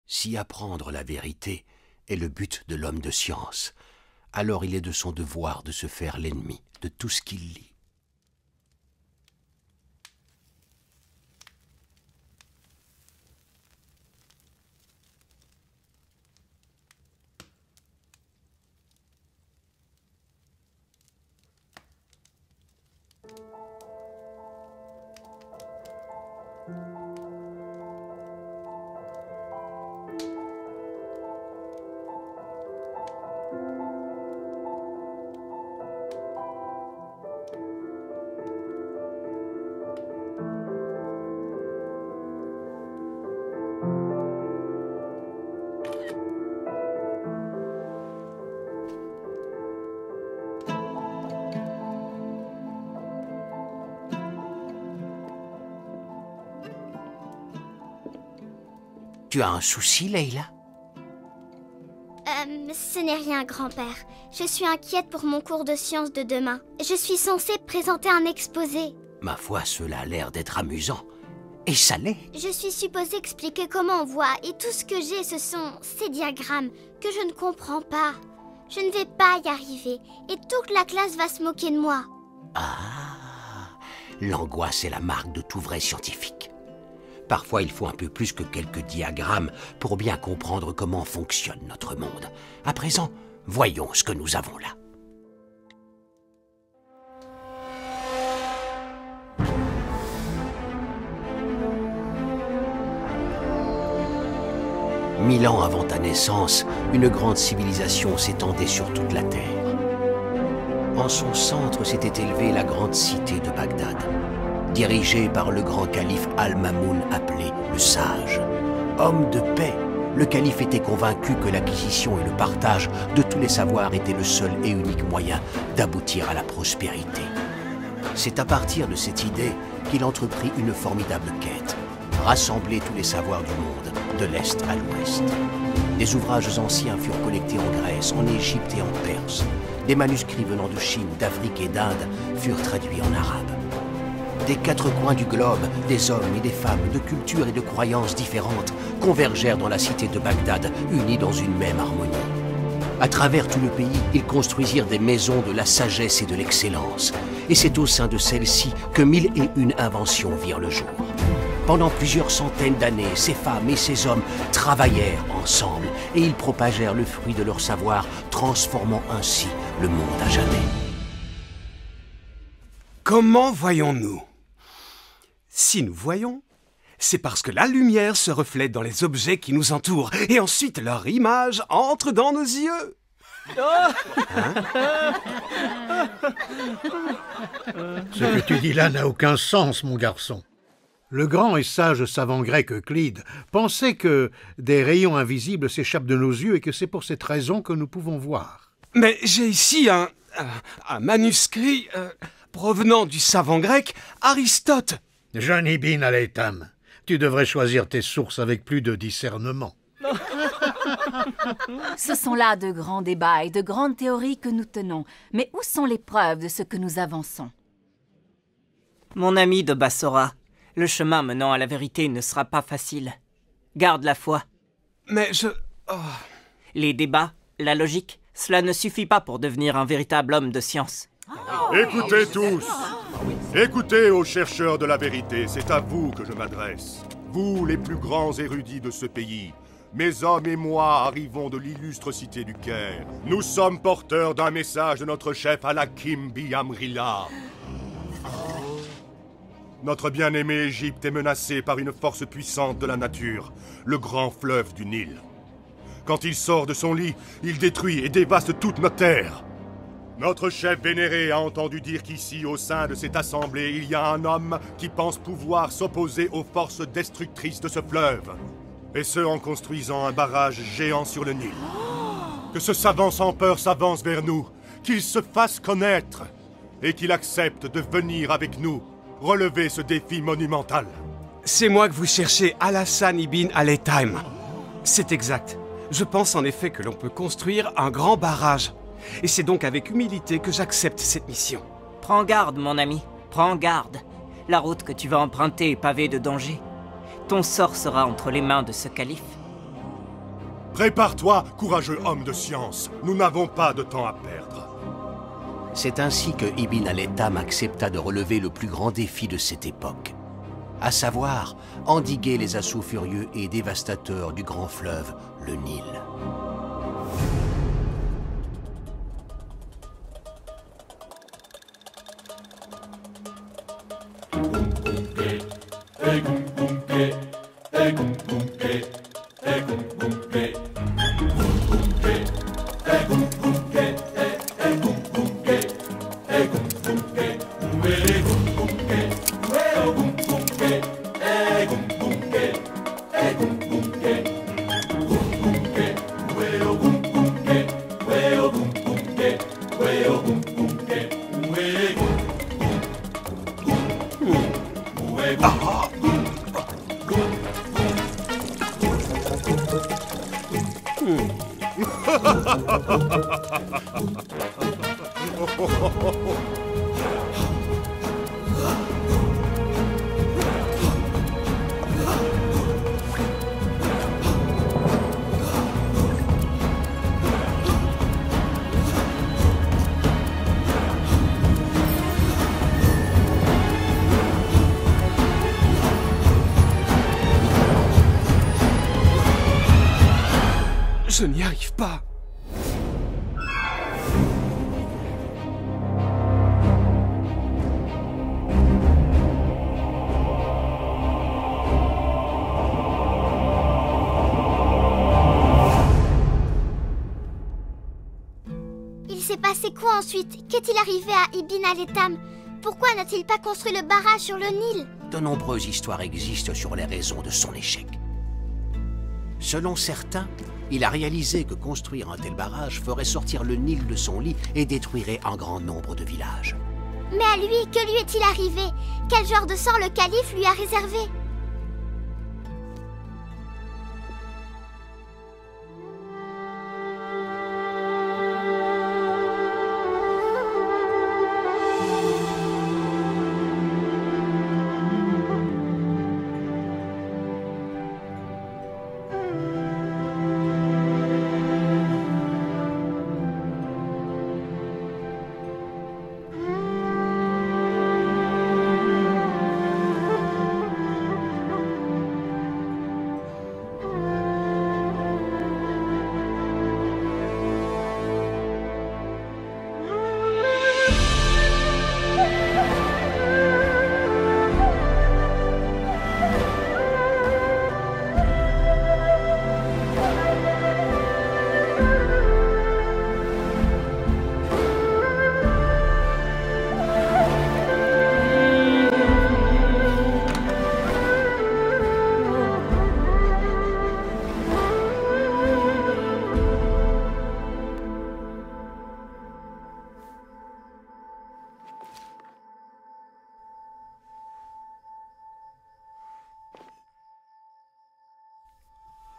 Si apprendre la vérité est le but de l'homme de science, alors il est de son devoir de se faire l'ennemi de tout ce qu'il lit. Tu as un souci, Leila? Ce n'est rien, grand-père. Je suis inquiète pour mon cours de sciences de demain. Je suis censée présenter un exposé. Ma foi, cela a l'air d'être amusant. Et ça l'est. Je suis supposée expliquer comment on voit, et tout ce que j'ai, ce sont ces diagrammes que je ne comprends pas. Je ne vais pas y arriver, et toute la classe va se moquer de moi. Ah, l'angoisse est la marque de tout vrai scientifique. Parfois, il faut un peu plus que quelques diagrammes pour bien comprendre comment fonctionne notre monde. À présent, voyons ce que nous avons là. Mille ans avant ta naissance, une grande civilisation s'étendait sur toute la Terre. En son centre s'était élevée la grande cité de Bagdad, dirigé par le grand calife Al-Mamoun appelé le Sage. Homme de paix, le calife était convaincu que l'acquisition et le partage de tous les savoirs étaient le seul et unique moyen d'aboutir à la prospérité. C'est à partir de cette idée qu'il entreprit une formidable quête, rassembler tous les savoirs du monde, de l'Est à l'Ouest. Des ouvrages anciens furent collectés en Grèce, en Égypte et en Perse. Des manuscrits venant de Chine, d'Afrique et d'Inde furent traduits en arabe. Des quatre coins du globe, des hommes et des femmes de cultures et de croyances différentes convergèrent dans la cité de Bagdad, unis dans une même harmonie. À travers tout le pays, ils construisirent des maisons de la sagesse et de l'excellence. Et c'est au sein de celles-ci que 1001 inventions virent le jour. Pendant plusieurs centaines d'années, ces femmes et ces hommes travaillèrent ensemble et ils propagèrent le fruit de leur savoir, transformant ainsi le monde à jamais. Comment voyons-nous? Si nous voyons, c'est parce que la lumière se reflète dans les objets qui nous entourent et ensuite leur image entre dans nos yeux. Ce que tu dis là n'a aucun sens, mon garçon. Le grand et sage savant grec Euclide pensait que des rayons invisibles s'échappent de nos yeux et que c'est pour cette raison que nous pouvons voir. Mais j'ai ici un manuscrit provenant du savant grec Aristote. Jeune Ibn al-Haytham, tu devrais choisir tes sources avec plus de discernement. Ce sont là de grands débats et de grandes théories que nous tenons. Mais où sont les preuves de ce que nous avançons? Mon ami de Bassora, le chemin menant à la vérité ne sera pas facile. Garde la foi. Mais je... Les débats, la logique, cela ne suffit pas pour devenir un véritable homme de science. Écoutez tous! Écoutez aux chercheurs de la vérité, c'est à vous que je m'adresse. Vous, les plus grands érudits de ce pays. Mes hommes et moi arrivons de l'illustre cité du Caire. Nous sommes porteurs d'un message de notre chef Al-Hakim bi Amrillah. Notre bien-aimée Égypte est menacée par une force puissante de la nature, le grand fleuve du Nil. Quand il sort de son lit, il détruit et dévaste toute notre terre. Notre chef vénéré a entendu dire qu'ici, au sein de cette assemblée, il y a un homme qui pense pouvoir s'opposer aux forces destructrices de ce fleuve. Et ce, en construisant un barrage géant sur le Nil. Que ce savant sans peur s'avance vers nous, qu'il se fasse connaître, et qu'il accepte de venir avec nous relever ce défi monumental. C'est moi que vous cherchez, Al-Hassan ibn al-Haytham. C'est exact. Je pense en effet que l'on peut construire un grand barrage. Et c'est donc avec humilité que j'accepte cette mission. Prends garde, mon ami, prends garde. La route que tu vas emprunter est pavée de dangers. Ton sort sera entre les mains de ce calife. Prépare-toi, courageux homme de science. Nous n'avons pas de temps à perdre. C'est ainsi que Ibn al-Haytham accepta de relever le plus grand défi de cette époque, à savoir endiguer les assauts furieux et dévastateurs du grand fleuve, le Nil. Je n'y arrive pas. Il s'est passé quoi ensuite? Qu'est-il arrivé à Ibn al-Haytham? Pourquoi n'a-t-il pas construit le barrage sur le Nil? De nombreuses histoires existent sur les raisons de son échec. Selon certains, il a réalisé que construire un tel barrage ferait sortir le Nil de son lit et détruirait un grand nombre de villages. Mais à lui, que lui est-il arrivé? Quel genre de sort le calife lui a réservé?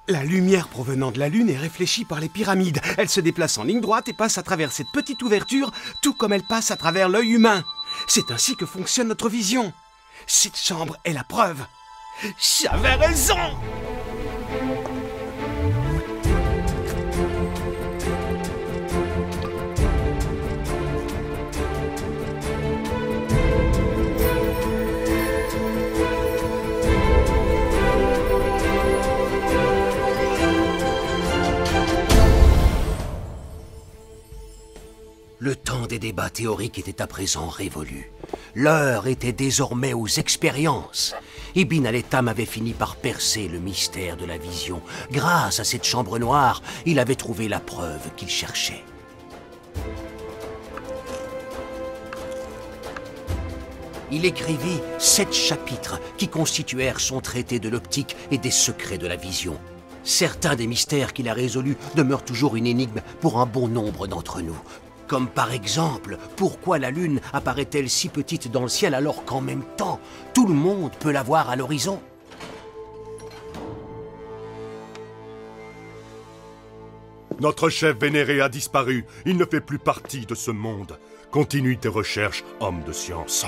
La lumière provenant de la Lune est réfléchie par les pyramides. Elle se déplace en ligne droite et passe à travers cette petite ouverture, tout comme elle passe à travers l'œil humain. C'est ainsi que fonctionne notre vision. Cette chambre est la preuve. J'avais raison! Le temps des débats théoriques était à présent révolu. L'heure était désormais aux expériences. Ibn al-Haytham avait fini par percer le mystère de la vision. Grâce à cette chambre noire, il avait trouvé la preuve qu'il cherchait. Il écrivit 7 chapitres qui constituèrent son traité de l'optique et des secrets de la vision. Certains des mystères qu'il a résolus demeurent toujours une énigme pour un bon nombre d'entre nous. Comme par exemple, pourquoi la Lune apparaît-elle si petite dans le ciel alors qu'en même temps, tout le monde peut la voir à l'horizon? Notre chef vénéré a disparu. Il ne fait plus partie de ce monde. Continue tes recherches, homme de science.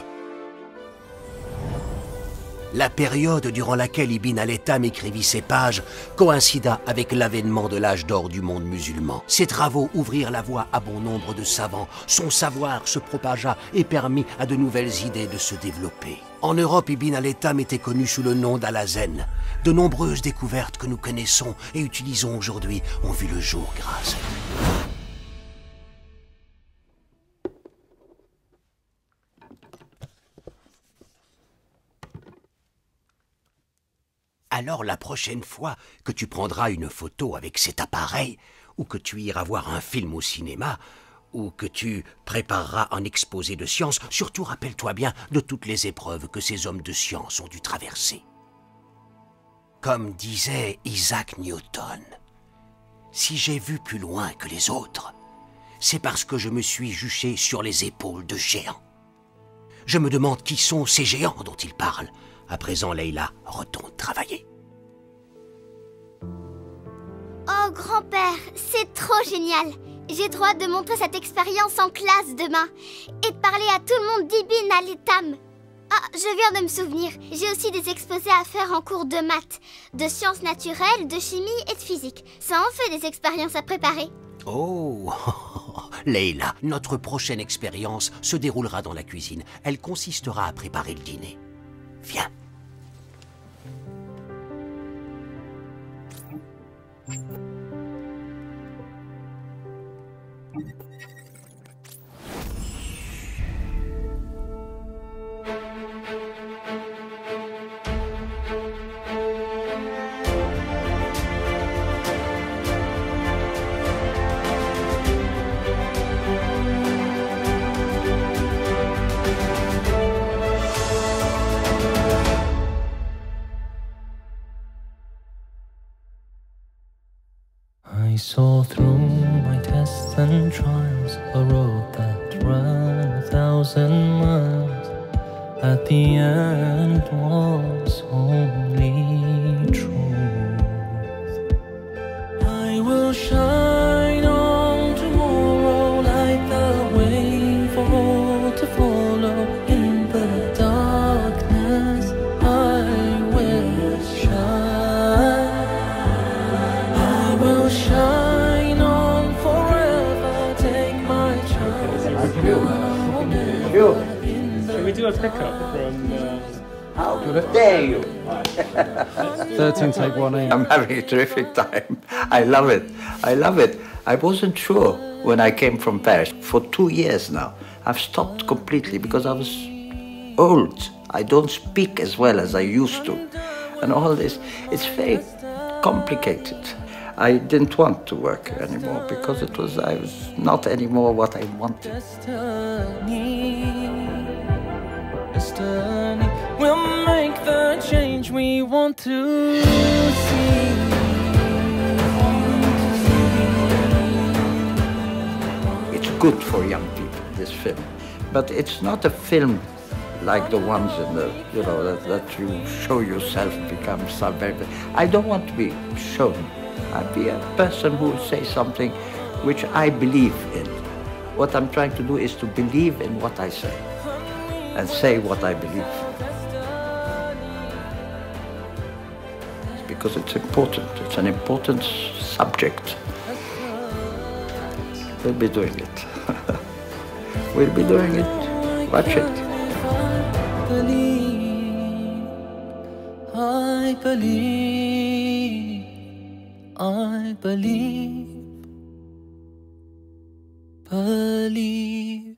La période durant laquelle Ibn al-Haytham écrivit ces pages coïncida avec l'avènement de l'âge d'or du monde musulman. Ses travaux ouvrirent la voie à bon nombre de savants. Son savoir se propagea et permit à de nouvelles idées de se développer. En Europe, Ibn al-Haytham était connu sous le nom d'Al-Hazen. De nombreuses découvertes que nous connaissons et utilisons aujourd'hui ont vu le jour grâce à lui. Alors la prochaine fois que tu prendras une photo avec cet appareil, ou que tu iras voir un film au cinéma, ou que tu prépareras un exposé de science, surtout rappelle-toi bien de toutes les épreuves que ces hommes de science ont dû traverser. Comme disait Isaac Newton, « Si j'ai vu plus loin que les autres, c'est parce que je me suis juché sur les épaules de géants. » Je me demande qui sont ces géants dont il parle. À présent, Leila, retourne travailler. Oh, grand-père, c'est trop génial. J'ai trop hâte de montrer cette expérience en classe demain et de parler à tout le monde d'Ibn al-Haytham. Ah, je viens de me souvenir, j'ai aussi des exposés à faire en cours de maths, de sciences naturelles, de chimie et de physique. Ça en fait des expériences à préparer. Oh, Leila, notre prochaine expérience se déroulera dans la cuisine. Elle consistera à préparer le dîner. Viens. I saw through my tests and trials a road that ran 1,000 miles. At the end was only truth. I will shine on tomorrow like the way for all to follow. In the darkness I will shine. I will shine on forever. Take my chance. Can we do a pickup from... How dare you? 13 take 1 I'm having a terrific time. I love it. I love it. I wasn't sure when I came from Paris. For 2 years now, I've stopped completely because I was old. I don't speak as well as I used to. And all this, it's very complicated. I didn't want to work anymore because I was not anymore what I wanted. Destiny will make the change we want to see. It's good for young people, this film. But it's not a film like the ones in the, that you show yourself become something. I don't want to be shown. I'd be a person who will say something which I believe in. What I'm trying to do is to believe in what I say and say what I believe. Because it's important. It's an important subject. We'll be doing it. We'll be doing it. Watch it. I believe, I believe, believe.